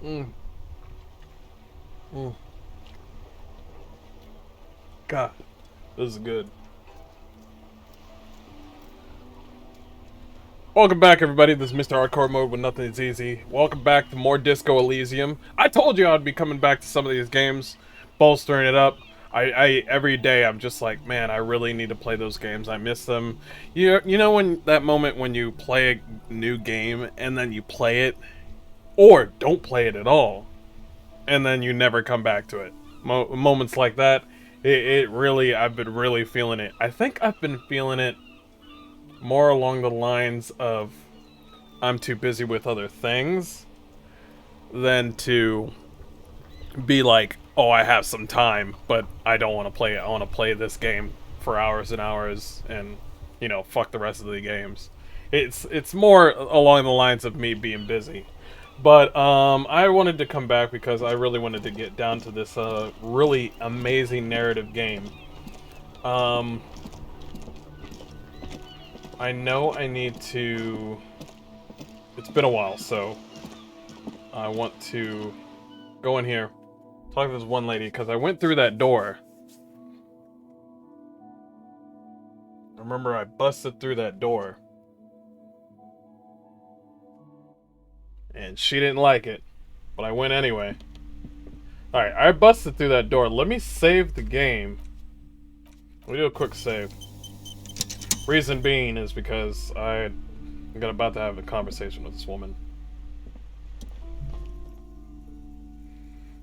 Mm, mm. God, this is good. Welcome back, everybody. This is Mr. Hardcore Mode when nothing is easy. Welcome back to more Disco Elysium. I told you I'd be coming back to some of these games, bolstering it up. Every day I'm just like, man, I really need to play those games. I miss them. You know when that moment when you play a new game and then you play it, or don't play it at all, and then you never come back to it. Moments like that, it really, I've been really feeling it. I think I've been feeling it more along the lines of I'm too busy with other things than to be like, oh, I have some time, but I don't want to play it. I want to play this game for hours and hours and, you know, fuck the rest of the games. It's more along the lines of me being busy. But I wanted to come back because I really wanted to get down to this really amazing narrative game. I know I need to... It's been a while, so I want to go in here, talk to this one lady, because I went through that door. I remember I busted through that door. And she didn't like it, but I went anyway. Alright, I busted through that door. Let me save the game. Let me do a quick save. Reason being is because I'm about to have a conversation with this woman.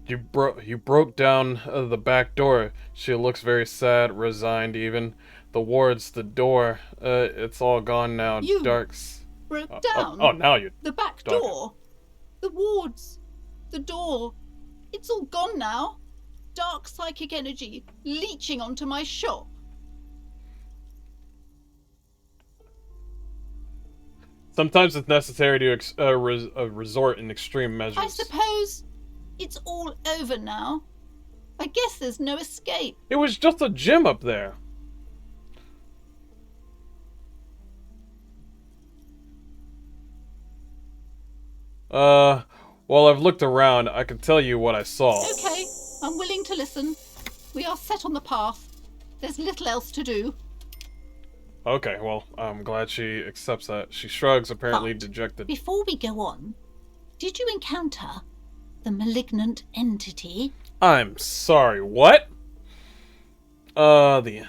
You broke down the back door. She looks very sad, resigned even. The wards, the door, it's all gone now. You Darks. broke down? Oh, now you. The back door? The wards? The door? It's all gone now. Dark psychic energy leeching onto my shop. Sometimes it's necessary to resort in extreme measures. I suppose it's all over now. I guess there's no escape. It was just a gym up there. Well, I've looked around. I can tell you what I saw. Okay, I'm willing to listen. We are set on the path. There's little else to do. Okay, well, I'm glad she accepts that. She shrugs, apparently dejected. Before we go on, did you encounter the malignant entity? I'm sorry, what? The...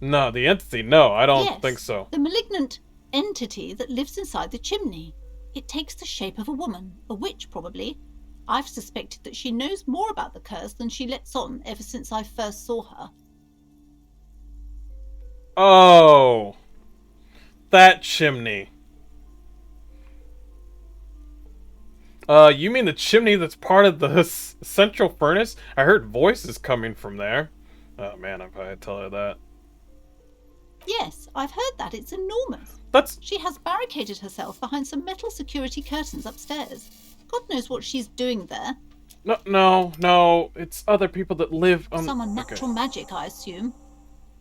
No, the entity, no, I don't think so. The malignant entity that lives inside the chimney. It takes the shape of a woman, a witch probably. I've suspected that she knows more about the curse than she lets on ever since I first saw her. Oh, that chimney. You mean the chimney that's part of the central furnace? I heard voices coming from there. Oh man, if I tell her that. Yes, I've heard that. It's enormous. She has barricaded herself behind some metal security curtains upstairs. God knows what she's doing there. No. It's other people that live on... Some unnatural magic, I assume.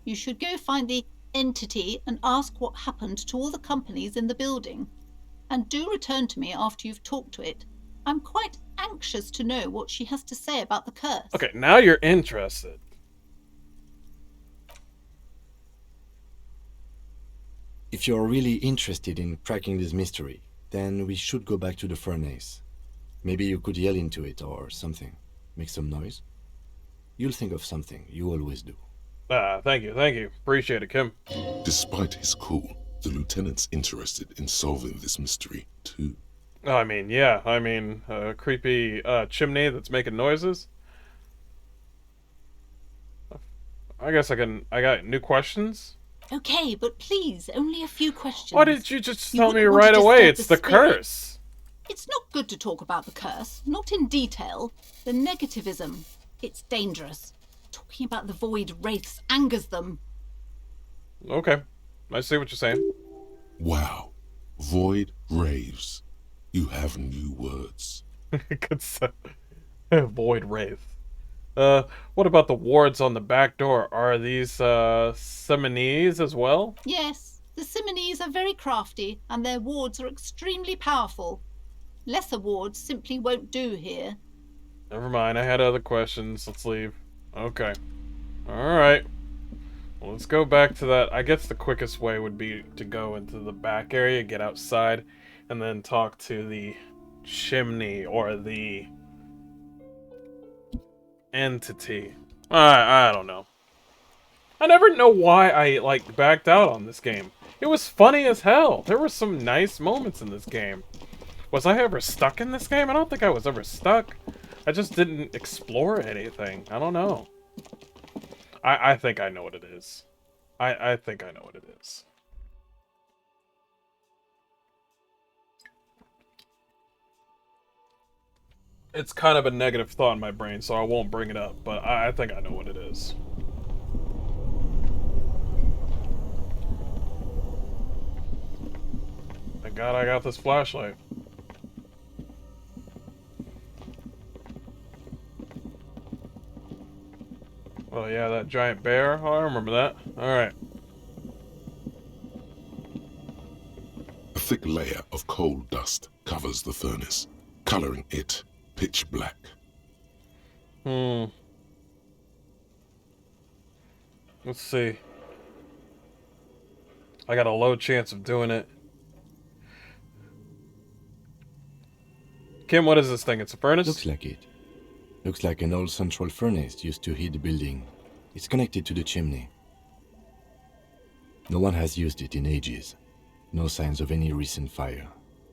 You should go find the entity and ask what happened to all the companies in the building. And do return to me after you've talked to it. I'm quite anxious to know what she has to say about the curse. Okay, now you're interested. If you're really interested in cracking this mystery, then we should go back to the furnace. Maybe you could yell into it or something. Make some noise. You'll think of something. You always do. Thank you. Appreciate it, Kim. Despite his cool, the lieutenant's interested in solving this mystery, too. Oh, I mean, yeah. I mean, a creepy chimney that's making noises. I guess I got new questions? Okay, but please, only a few questions. Why did you just tell me right away? It's the curse. It's not good to talk about the curse, not in detail. The negativism, it's dangerous. Talking about the void wraiths angers them. Okay, I see what you're saying. Wow, void raves. You have new words. Good stuff. Void wraith. What about the wards on the back door? Are these Seminese as well? Yes, The Simonees are very crafty, and their wards are extremely powerful. Lesser wards simply won't do here. Never mind, I had other questions. Let's leave. Okay. Alright. Well, let's go back to that. I guess the quickest way would be to go into the back area, get outside, and then talk to the chimney or the entity. I don't know. I never know why I, like, backed out on this game. It was funny as hell. There were some nice moments in this game. Was I ever stuck in this game? I don't think I was ever stuck. I just didn't explore anything. I don't know. I think I know what it is. I think I know what it is. It's kind of a negative thought in my brain, so I won't bring it up, but I think I know what it is. Thank God I got this flashlight. Oh yeah, that giant bear? Oh, I remember that. Alright. A thick layer of coal dust covers the furnace, coloring it pitch black. Let's see. I got a low chance of doing it. Kim, what is this thing? It's a furnace? Looks like it. Looks like an old central furnace used to heat the building. It's connected to the chimney. No one has used it in ages. No signs of any recent fire.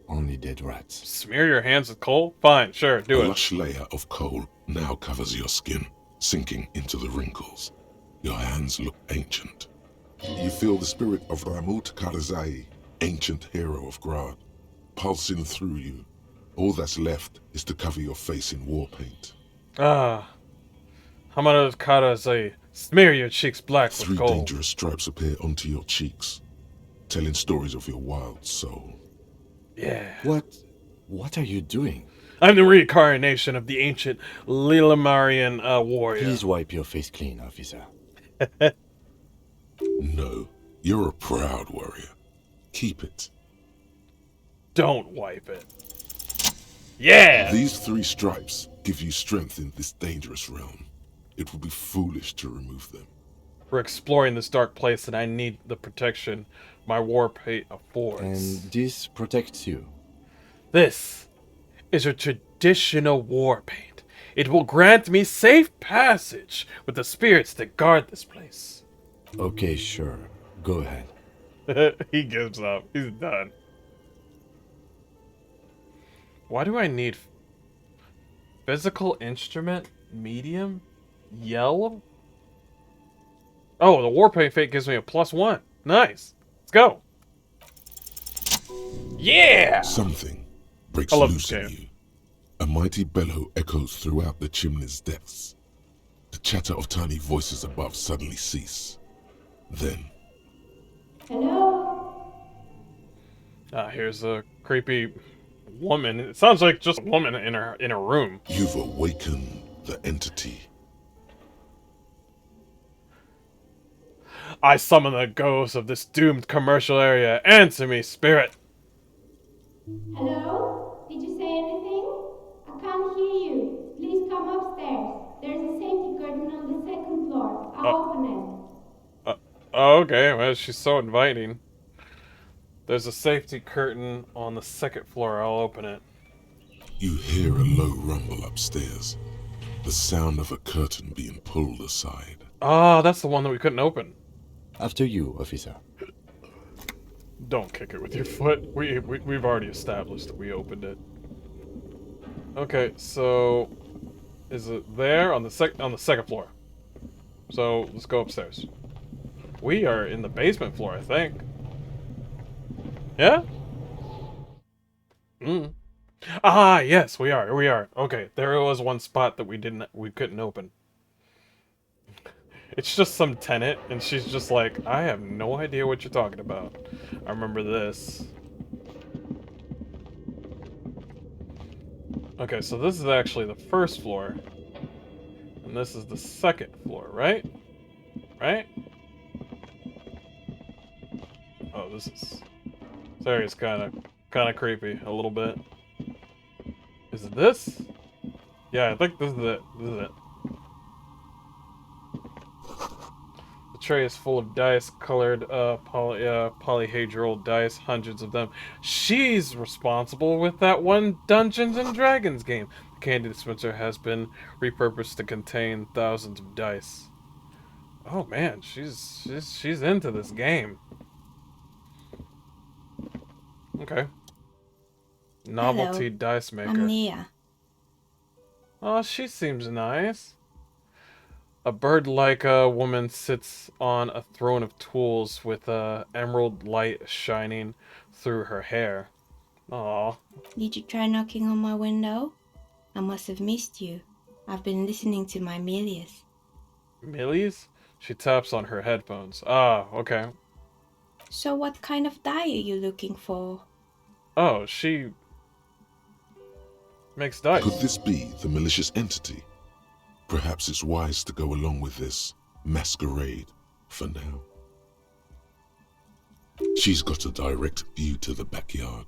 Only dead rats. Smear your hands with coal? Fine, sure, do A it. lush layer of coal now covers your skin, sinking into the wrinkles. Your hands look ancient. You feel the spirit of Ramut Karzai, ancient hero of Grad, pulsing through you. All that's left is to cover your face in war paint. Ah. Hamada Kara say, smear your cheeks black with 3 gold. dangerous stripes appear onto your cheeks, telling stories of your wild soul. Yeah. What are you doing? I'm the reincarnation of the ancient Lilamarian warrior. Please wipe your face clean, officer. No, you're a proud warrior. Keep it. Don't wipe it. Yeah! These 3 stripes give you strength in this dangerous realm. It would be foolish to remove them. We're exploring this dark place and I need the protection my war paint affords. And this protects you. This is a traditional war paint. It will grant me safe passage with the spirits that guard this place. Okay, sure. Go ahead. He gives up. He's done. Why do I need physical instrument medium yellow? Oh, the war paint fate gives me a +1. Nice. Let's go. Yeah. Something breaks I love loose this in game. you. A mighty bellow echoes throughout the chimney's depths. The chatter of tiny voices above suddenly cease. Then, Hello? Here's a creepy woman. It sounds like just a woman in her room. you've awakened the entity. I summon the ghost of this doomed commercial area. Answer me, spirit. Hello? Did you say anything? I can't hear you. Please come upstairs. There's a safety curtain on the 2nd floor. I'll open it. Oh, okay, well, she's so inviting. There's a safety curtain on the 2nd floor. I'll open it. You hear a low rumble upstairs. The sound of a curtain being pulled aside. Ah, that's the one that we couldn't open. After you, officer. Don't kick it with your foot. We've already established that we opened it. Okay, so is it there on the 2nd floor? So let's go upstairs. We are in the basement floor, I think. Yeah? Ah, yes, we are. We are. Okay, there was one spot that we couldn't open. It's just some tenant, and she's just like, I have no idea what you're talking about. I remember this. Okay, so this is actually the 1st floor. And this is the 2nd floor, right? Right? Oh, this area's kind of creepy a little bit. Is it this? Yeah, I think this is it. This is it. The tray is full of dice, colored polyhedral dice, hundreds of them. She's responsible with that one Dungeons and Dragons game. The candy dispenser has been repurposed to contain thousands of dice. Oh man, she's into this game. Okay. Novelty Hello, dice maker. I'm Nia. Oh, she seems nice. A bird-like woman sits on a throne of tools with emerald light shining through her hair. Aww. Did you try knocking on my window? I must have missed you. I've been listening to my Milius. Millies? She taps on her headphones. Ah, okay. So what kind of die are you looking for? Oh, she makes dice. Could this be the malicious entity? Perhaps it's wise to go along with this masquerade for now. She's got a direct view to the backyard.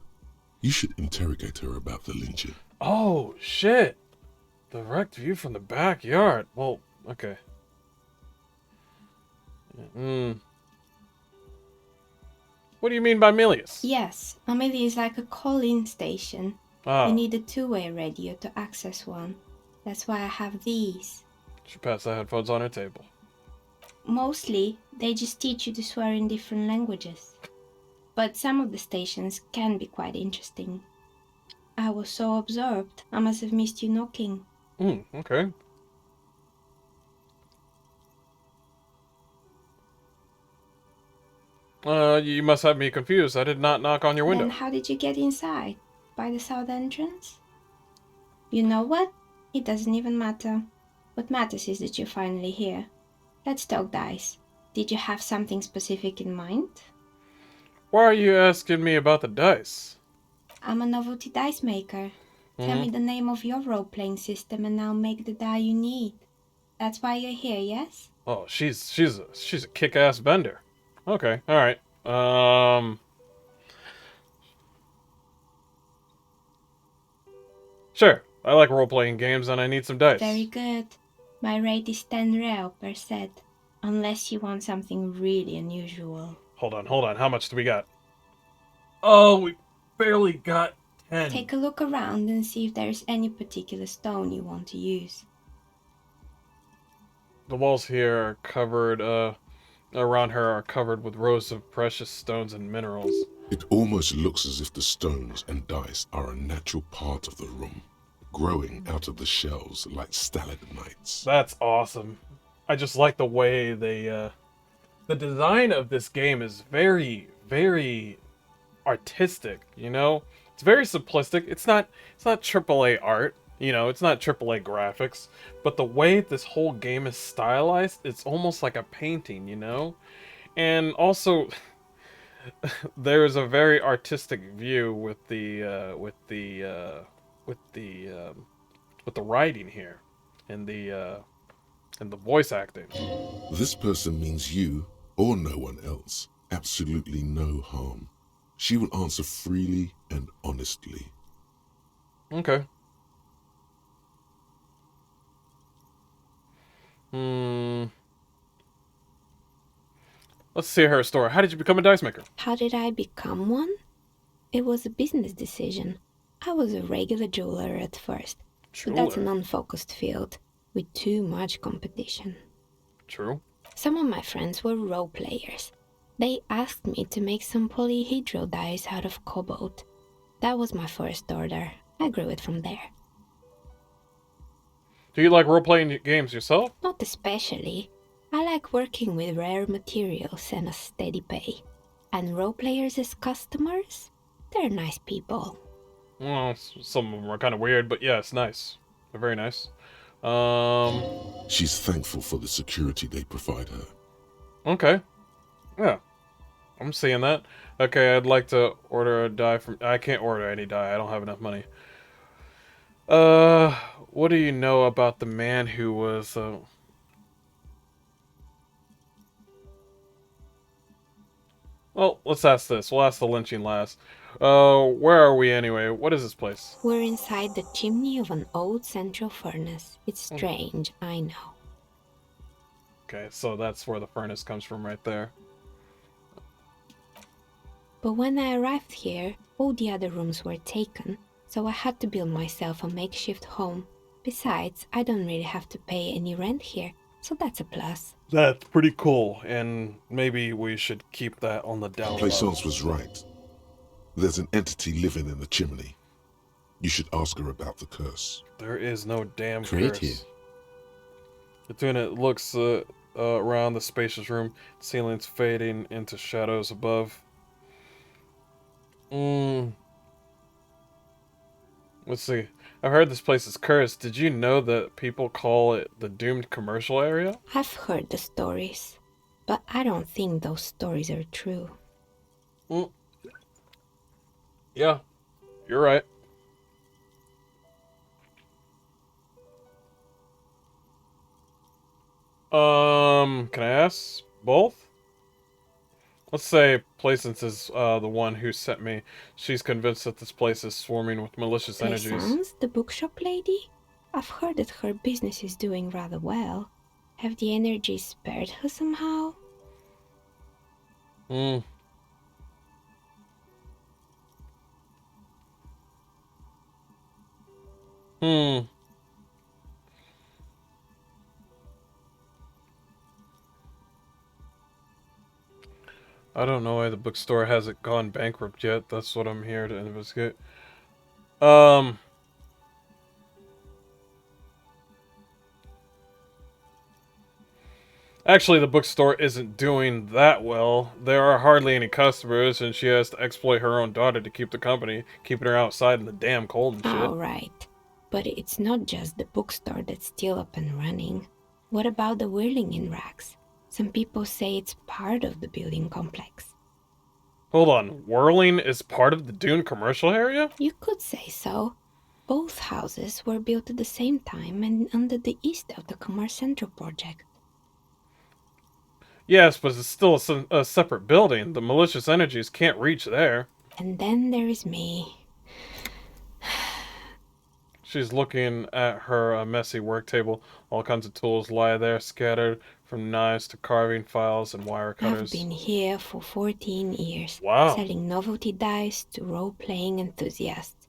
You should interrogate her about the lynching. Oh, shit. Direct view from the backyard. Well, okay. What do you mean by Milius? Yes, a Milius is like a call-in station. Ah, You need a two-way radio to access one. That's why I have these. she passed the headphones on her table. Mostly, they just teach you to swear in different languages. But some of the stations can be quite interesting. I was so absorbed, I must have missed you knocking. Okay. You must have me confused. I did not knock on your window. Then how did you get inside? By the south entrance? You know what? It doesn't even matter. What matters is that you're finally here. Let's talk dice. Did you have something specific in mind? Why are you asking me about the dice? I'm a novelty dice maker. Tell me the name of your role-playing system and I'll make the die you need. That's why you're here, yes? Oh, she's a kick-ass vendor. Okay, all right. Sure. I like role-playing games and I need some dice. Very good. My rate is 10 real per set. Unless you want something really unusual. Hold on. How much do we got? Oh, we barely got 10. Take a look around and see if there's any particular stone you want to use. The walls here are covered, around her are covered with rows of precious stones and minerals. It almost looks as if the stones and dice are a natural part of the room, growing out of the shells like stalagmites. That's awesome. I just like the way they, the design of this game is very, very artistic, you know? It's very simplistic. It's not AAA art, you know, it's not AAA graphics, but the way this whole game is stylized, it's almost like a painting, you know? And also there's a very artistic view with the writing here and the voice acting. This person means you, or no one else, absolutely no harm. She will answer freely and honestly. Okay. Let's see her story. How did you become a dice maker? How did I become one? It was a business decision. I was a regular jeweler at first, but that's an unfocused field with too much competition. True. Some of my friends were role players. They asked me to make some polyhedral dice out of cobalt. That was my first order. I grew it from there. Do you like role-playing games yourself? Not especially. I like working with rare materials and a steady pay. And role players as customers? They're nice people. Well, some of them are kind of weird, but yeah, it's nice. They're very nice. She's thankful for the security they provide her. Okay. Yeah. I'm seeing that. Okay, I'd like to order a die from... I can't order any die. I don't have enough money. What do you know about the man who was, Well, let's ask this. We'll ask the lynching last. Where are we anyway? What is this place? We're inside the chimney of an old central furnace. It's strange, I know. Okay, so that's where the furnace comes from right there. But when I arrived here, all the other rooms were taken, so I had to build myself a makeshift home. Besides, I don't really have to pay any rent here, so that's a plus. That's pretty cool, and maybe we should keep that on the down low. Plaisance was right. There's an entity living in the chimney. You should ask her about the curse. There is no damn Great curse. here. The unit looks around the spacious room, ceilings fading into shadows above. Let's see. I've heard this place is cursed. Did you know that people call it the doomed commercial area? I've heard the stories, but I don't think those stories are true. Yeah, you're right. Can I ask both? Let's say Plaisance is the one who sent me. She's convinced that this place is swarming with malicious energies. Plaisance, the bookshop lady? I've heard that her business is doing rather well. Have the energies spared her somehow? I don't know why the bookstore hasn't gone bankrupt yet. That's what I'm here to investigate. Actually, the bookstore isn't doing that well. There are hardly any customers, and she has to exploit her own daughter to keep the company, keeping her outside in the damn cold and shit. Alright, but it's not just the bookstore that's still up and running. What about the whirling in rags? Some people say it's part of the building complex. Hold on, Whirling is part of the Dune commercial area? You could say so. Both houses were built at the same time and under the East of the Commerce Central project. Yes, but it's still a separate building. The malicious energies can't reach there. And then there is me. She's looking at her messy work table. All kinds of tools lie there, scattered from knives to carving files and wire cutters. I've been here for 14 years, Wow. selling novelty dice to role-playing enthusiasts.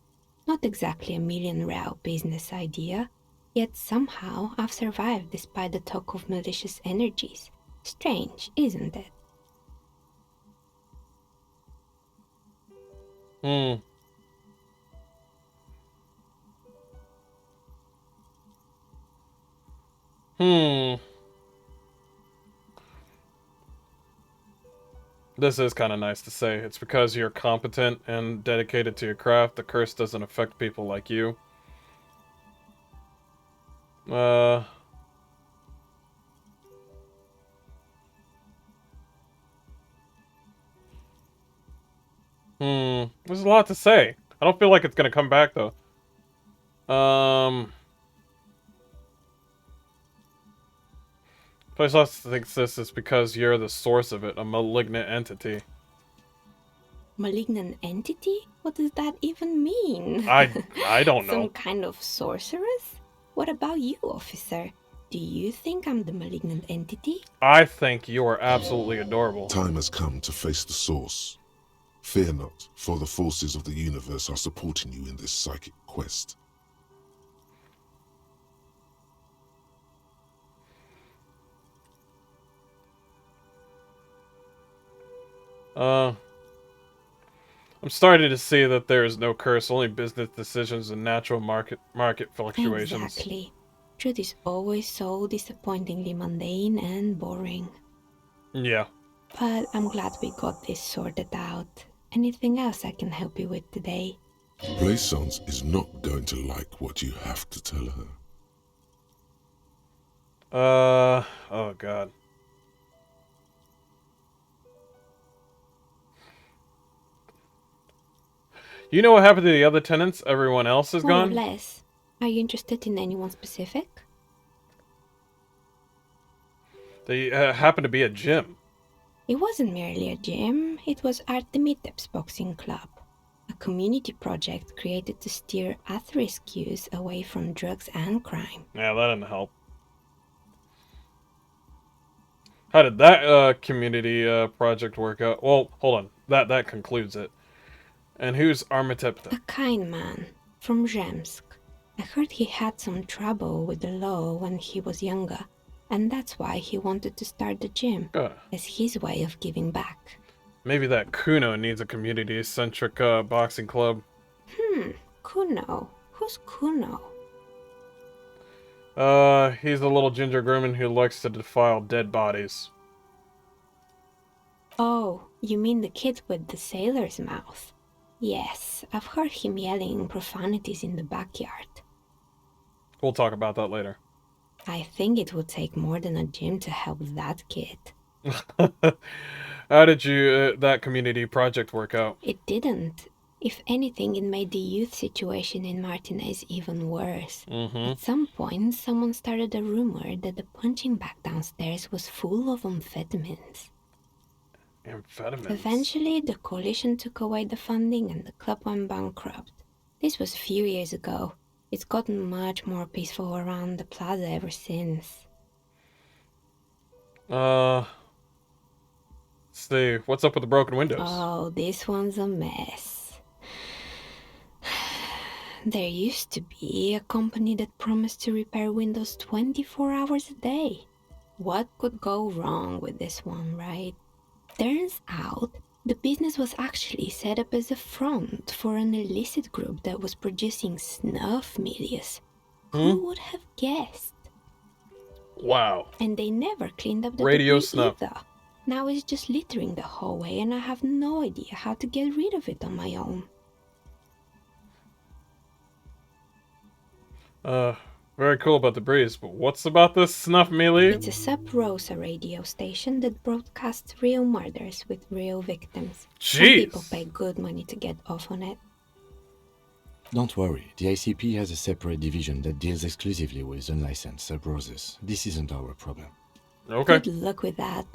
Not exactly a million-real business idea, yet somehow I've survived despite the talk of malicious energies. Strange, isn't it? This is kind of nice to say. It's because you're competent and dedicated to your craft. The curse doesn't affect people like you. There's a lot to say. I don't feel like it's gonna come back though. Plaisance thinks this is because you're the source of it, a malignant entity. Malignant entity? What does that even mean? I don't know. Some kind of sorceress? What about you, officer? Do you think I'm the malignant entity? I think you are absolutely adorable. Time has come to face the source. Fear not, for the forces of the universe are supporting you in this psychic quest. I'm starting to see that there is no curse, only business decisions and natural market fluctuations. Exactly. Truth is always so disappointingly mundane and boring. Yeah. But I'm glad we got this sorted out. Anything else I can help you with today? Plaisance is not going to like what you have to tell her. Oh god. You know what happened to the other tenants? Everyone else is More or gone? less. Are you interested in anyone specific? They happen to be a gym. It wasn't merely a gym, it was Artemiteps Boxing Club, a community project created to steer at-risk youth away from drugs and crime. Yeah, that didn't help. How did that community project work out? Well, hold on. That concludes it. And who's Armitepta? A kind man from Zemsk. I heard he had some trouble with the law when he was younger, and that's why he wanted to start the gym, as his way of giving back. Maybe that Kuno needs a community-centric boxing club. Kuno? Who's Kuno? He's the little ginger gremlin who likes to defile dead bodies. Oh, you mean the kid with the sailor's mouth? Yes, I've heard him yelling profanities in the backyard. We'll talk about that later. I think it would take more than a gym to help that kid. How did that community project work out? It didn't. If anything, it made the youth situation in Martinez even worse. At some point, someone started a rumor that the punching bag downstairs was full of amphetamines. Amphetamines? Eventually, the coalition took away the funding and the club went bankrupt. This was a few years ago. It's gotten much more peaceful around the plaza ever since. Let's see. What's up with the broken windows? Oh, this one's a mess. There used to be a company that promised to repair windows 24 hours a day. What could go wrong with this one, right? Turns out, the business was actually set up as a front for an illicit group that was producing snuff medias. Who would have guessed? Wow. And they never cleaned up the Radio debris snuff. either. Now it's just littering the hallway and I have no idea how to get rid of it on my own. Very cool about the breeze, but what's about this snuff melee? It's a Sub Rosa radio station that broadcasts real murders with real victims. Some people Jeez. pay good money to get off on it. Don't worry, the ICP has a separate division that deals exclusively with unlicensed sub-roses. This isn't our problem. Okay. Good luck with that.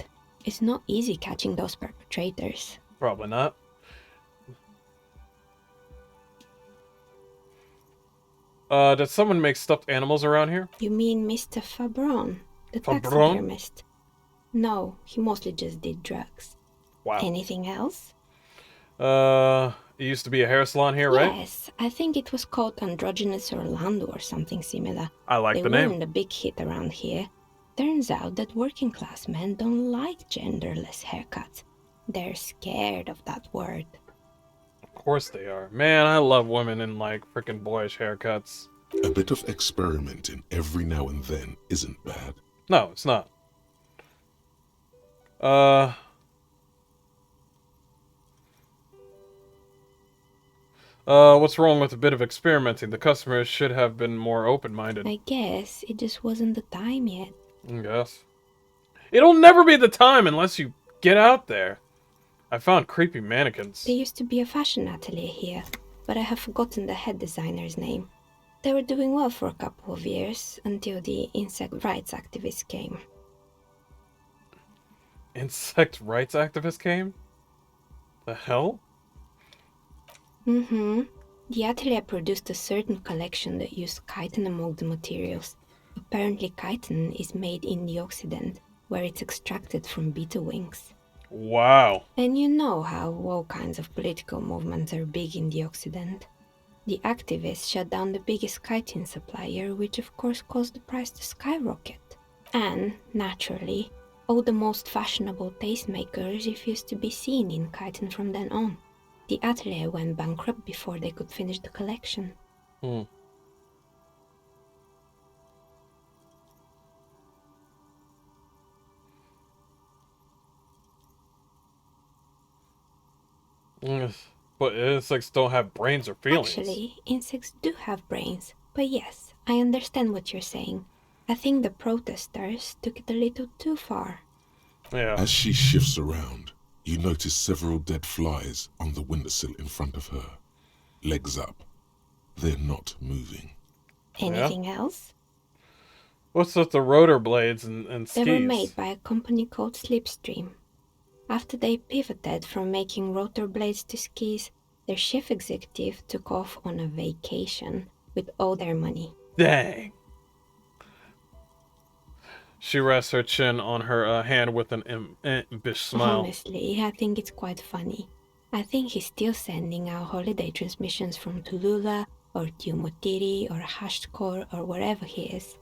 It's not easy catching those perpetrators. Probably not. Did someone make stuffed animals around here? You mean Mr. Fabron, the Fabron? taxidermist? No, he mostly just did drugs. Wow. Anything else? It used to be a hair salon here, right? Yes, I think it was called Androgynous Orlando or something similar. I like They the name. weren't a big hit around here. Turns out that working class men don't like genderless haircuts. They're scared of that word. Of course they are. Man, I love women in like freaking boyish haircuts. A bit of experimenting every now and then isn't bad. No, it's not. What's wrong with a bit of experimenting? The customers should have been more open-minded. I guess it just wasn't the time yet. I guess. It'll never be the time unless you get out there. I found creepy mannequins. There used to be a fashion atelier here, but I have forgotten the head designer's name. They were doing well for a couple of years until the insect rights activists came. Insect rights activists came? The hell? The atelier produced a certain collection that used chitin among the materials. Apparently chitin is made in the Occident, where it's extracted from beetle wings. Wow. And you know how all kinds of political movements are big in the Occident. The activists shut down the biggest chitin supplier, which of course caused the price to skyrocket. And, naturally, all the most fashionable tastemakers refused to be seen in chitin from then on. The atelier went bankrupt before they could finish the collection. But insects don't have brains or feelings. Actually, insects do have brains. But yes, I understand what you're saying. I think the protesters took it a little too far. Yeah. As she shifts around, you notice several dead flies on the windowsill in front of her. Legs up. They're not moving. Anything else? What's with the rotor blades and They skis? were made by a company called Slipstream. After they pivoted from making rotor blades to skis, their chief executive took off on a vacation with all their money. Dang. She rests her chin on her hand with an impish smile. Honestly, I think it's quite funny. I think he's still sending out holiday transmissions from Tulula or Tiumotiri or Hashtkor or wherever he is.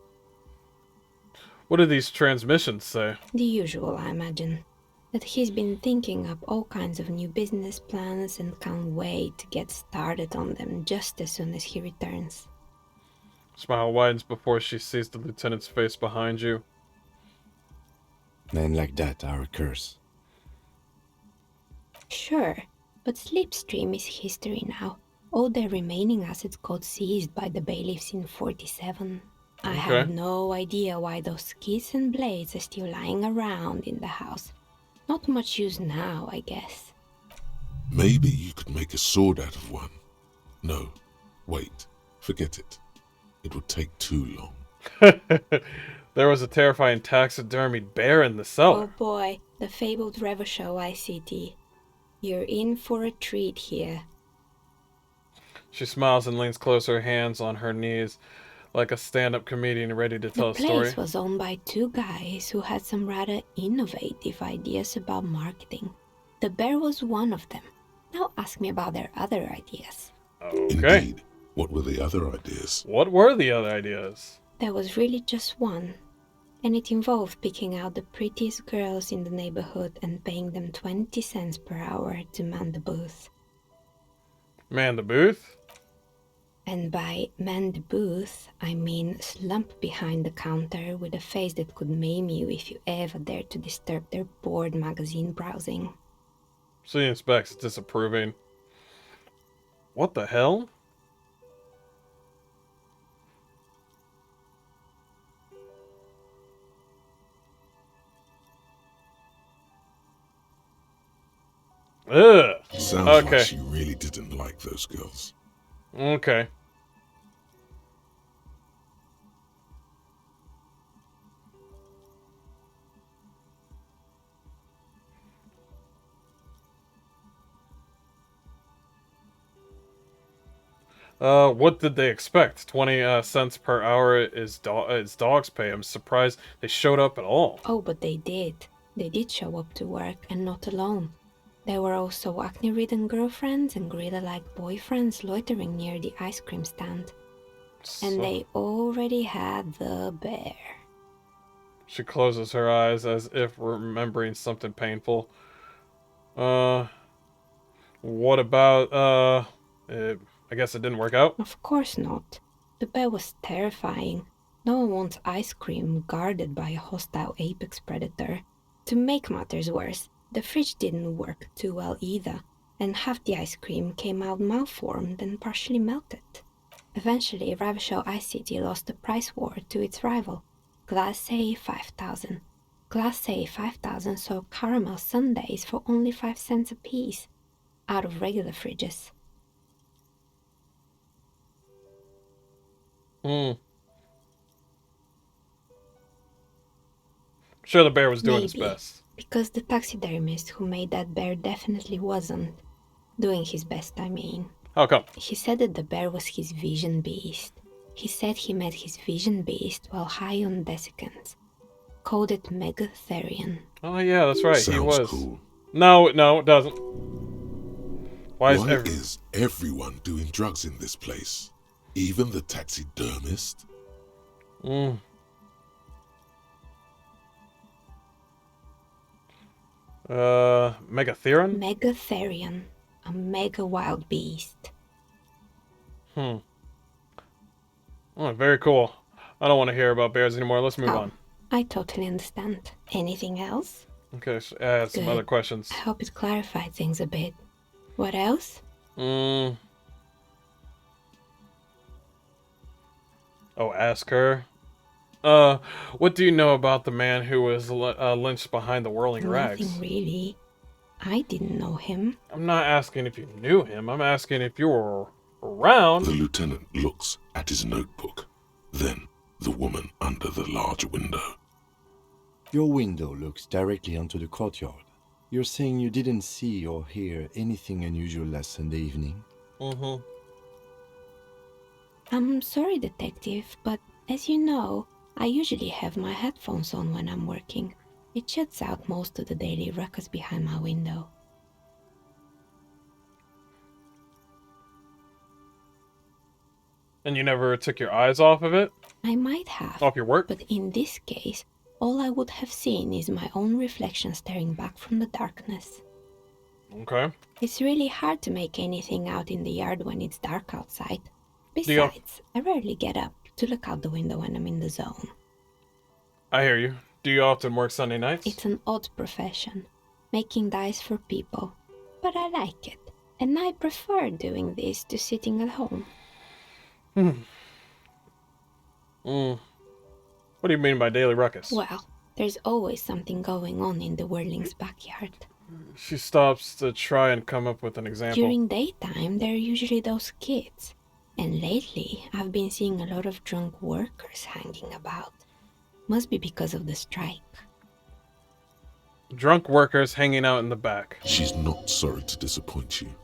What do these transmissions say? The usual, I imagine. That he's been thinking up all kinds of new business plans and can't wait to get started on them just as soon as he returns. Smile widens before she sees the lieutenant's face behind you. Men like that are a curse. Sure, but Slipstream is history now. All their remaining assets got seized by the bailiffs in 47. I have no idea why those skis and blades are still lying around in the house. Not much use now, I guess. Maybe you could make a sword out of one. No, wait, forget it. It would take too long. There was a terrifying taxidermied bear in the Oh cellar. boy, the fabled Revachol ICT. You're in for a treat here. She smiles and leans closer, hands on her knees, like a stand-up comedian ready to tell a The story. place was owned by two guys who had some rather innovative ideas about marketing. The bear was one of them. Now ask me about their other ideas. Okay. Indeed. What were the other ideas? What were the other ideas? There was really just one, and it involved picking out the prettiest girls in the neighborhood and paying them 20 cents per hour to man the booth. Man the booth? And by man the booth, I mean slump behind the counter with a face that could maim you if you ever dared to disturb their bored magazine browsing. She inspects, disapproving. What the hell? Ugh. Sounds Okay. like she really didn't like those girls. Okay. What did they expect? 20 cents per hour is dog's pay. I'm surprised they showed up at all. Oh, but they did. They did show up to work, and not alone. There were also acne-ridden girlfriends and gorilla-like boyfriends loitering near the ice cream stand. And So- they already had the bear. She closes her eyes as if remembering something painful. What about, I guess it didn't work out? Of course not. The bear was terrifying. No one wants ice cream guarded by a hostile apex predator. To make matters worse, the fridge didn't work too well either, and half the ice cream came out malformed and partially melted. Eventually, Ravachol Ice City lost the price war to its rival, Glace 5000. Glace 5000 sold caramel sundaes for only 5 cents a piece, out of regular fridges. Sure, the bear was doing his Maybe. best. Because the taxidermist who made that bear definitely wasn't. Doing his best, I mean. How come? He said that the bear was his vision beast. He said he met his vision beast while high on desiccants. Called it Megatherion. Oh yeah, that's right. Sounds He was. cool. No, it doesn't. Why Why is is everyone doing drugs in this place? Even the taxidermist? Megatherion? Megatherion. A mega wild beast. Oh, very cool. I don't want to hear about bears anymore. Let's move Oh, on. I totally understand. Anything else? Okay, so I have some Good. other questions. I hope it clarified things a bit. What else? Oh, ask her. What do you know about the man who was lynched behind the whirling rags? Nothing really. I didn't know him. I'm not asking if you knew him. I'm asking if you were around. The lieutenant looks at his notebook. Then the woman under the large window. Your window looks directly onto the courtyard. You're saying you didn't see or hear anything unusual last Sunday evening? Mm-hmm. I'm sorry, Detective, but as you know, I usually have my headphones on when I'm working. It shuts out most of the daily ruckus behind my window. And you never took your eyes off of it? I might have, Off your work? but in this case, all I would have seen is my own reflection staring back from the darkness. Okay. It's really hard to make anything out in the yard when it's dark outside. Deal. Besides, I rarely get up to look out the window when I'm in the zone. I hear you. Do you often work Sunday nights? It's an odd profession, making dice for people, but I like it, and I prefer doing this to sitting at home. What do you mean by daily ruckus? Well, there's always something going on in the Whirling's backyard. She stops to try and come up with an example. During daytime, there are usually those kids, and lately I've been seeing a lot of drunk workers hanging about. Must be because of the strike. Drunk workers hanging out in the back. She's not sorry to disappoint you.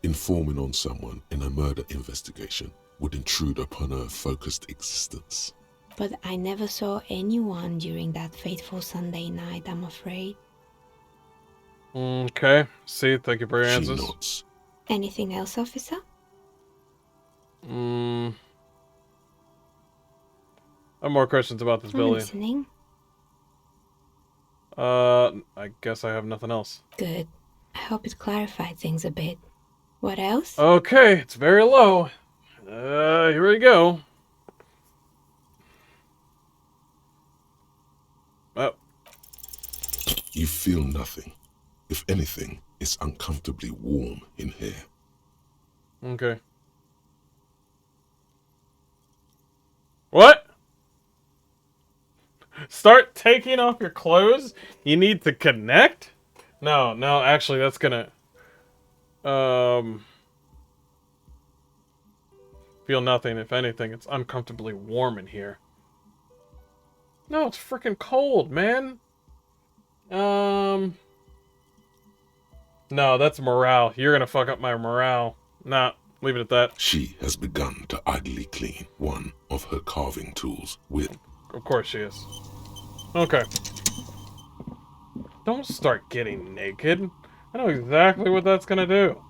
Informing on someone in a murder investigation would intrude upon her focused existence. But I never saw anyone during that fateful Sunday night, I'm afraid. Okay. See, thank you for your She answers. nods. Anything else, officer? I have more questions about this I'm building. listening. I guess I have nothing else. Good. I hope it clarified things a bit. What else? Okay, it's very low. Here we go. Oh, You feel nothing. If anything, it's uncomfortably warm in here. okay. What? Start taking off your clothes? You need to connect? No, actually that's gonna... Feel nothing. If anything, it's uncomfortably warm in here. No, it's freaking cold, man. No, that's morale. You're gonna fuck up my morale. Nah, leave it at that. She has begun to idly clean one of her carving tools with... Of course she is. Okay. Don't start getting naked. I know exactly what that's gonna do.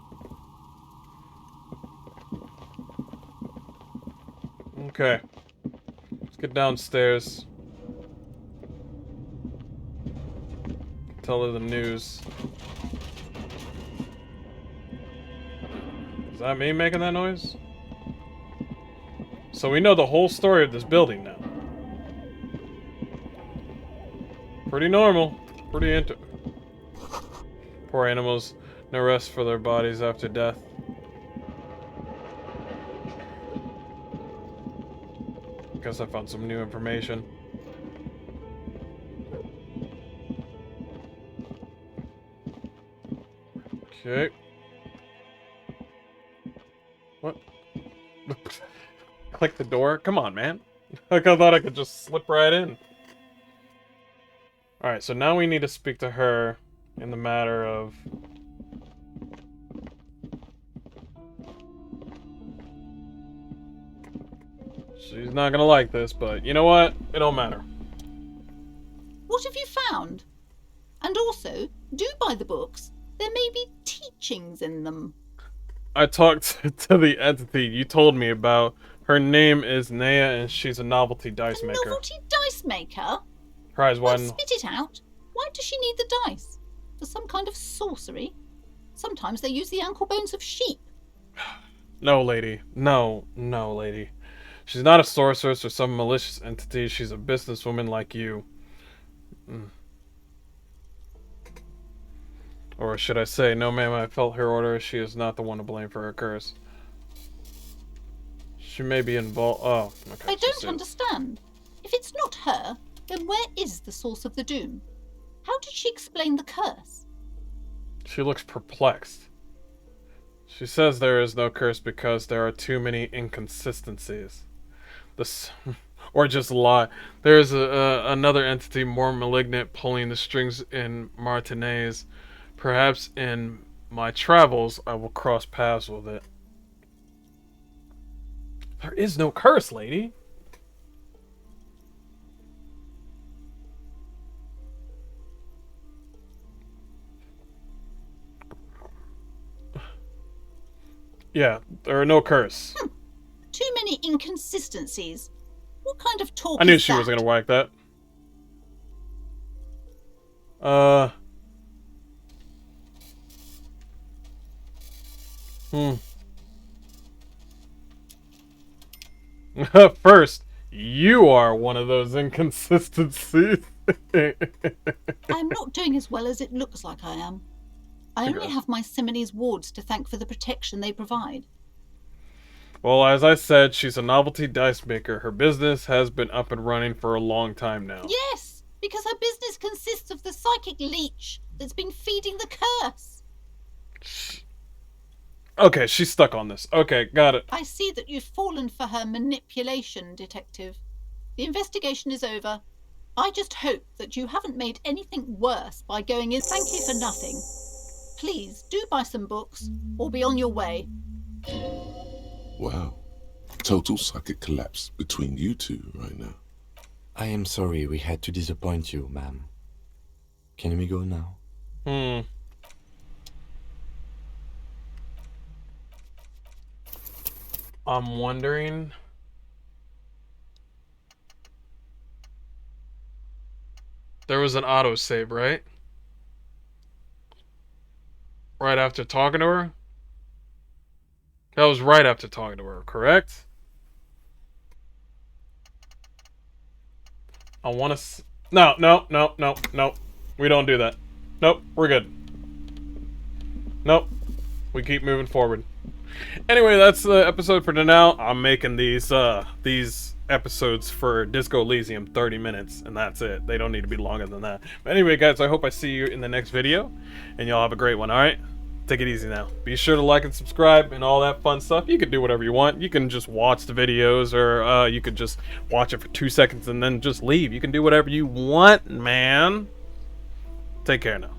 Okay. Let's get downstairs. Tell her the news. Is that me making that noise? So we know the whole story of this building now. Pretty normal. Pretty Poor animals. No rest for their bodies after death. Guess I found some new information. Okay. What? Click the door? Come on, man. Like I thought I could just slip right in. Alright, so now we need to speak to her in the matter of... She's not gonna like this, but you know what? It don't matter. What have you found? And also, do buy the books. There may be teachings in them. I talked to the entity you told me about. Her name is Naya, and she's a novelty dice A maker. novelty dice maker? Her eyes Well, widen. spit it out. Why does she need the dice? For some kind of sorcery? Sometimes they use the ankle bones of sheep. No, lady. No, lady. She's not a sorceress or some malicious entity. She's a businesswoman like you. Or should I say, no ma'am, I felt her order. She is not the one to blame for her curse. She may be involved. Oh, okay. I don't understand. If it's not her, then where is the source of the doom? How did she explain the curse? She looks perplexed. She says there is no curse because there are too many inconsistencies. Or just lie. There is another entity more malignant pulling the strings in Martinez. Perhaps in my travels, I will cross paths with it. There is no curse, lady. Yeah, there are no curse. Too many inconsistencies. What kind of talk I knew is she that? was gonna whack that. First, you are one of those inconsistencies. I'm not doing as well as it looks like I am. I only have my Simonese wards to thank for the protection they provide. Well, as I said, she's a novelty dice maker. Her business has been up and running for a long time now. Yes, because her business consists of the psychic leech that's been feeding the curse. Okay, she's stuck on this. Okay, got it. I see that you've fallen for her manipulation, Detective. The investigation is over. I just hope that you haven't made anything worse by going in. Thank you for nothing. Please do buy some books or be on your way. Wow. Total psychic collapse between you two right now. I am sorry we had to disappoint you, ma'am. Can we go now? I'm wondering... There was an autosave, right? Right after talking to her? That was right after talking to her, correct? I want to... No. We don't do that. Nope, we're good. Nope. We keep moving forward. Anyway, that's the episode for now. I'm making these episodes for Disco Elysium 30 minutes, and that's it. They don't need to be longer than that. But anyway, guys, I hope I see you in the next video, and y'all have a great one, alright? Take it easy now. Be sure to like and subscribe and all that fun stuff. You can do whatever you want. You can just watch the videos, or you could just watch it for 2 seconds and then just leave. You can do whatever you want, man. Take care now.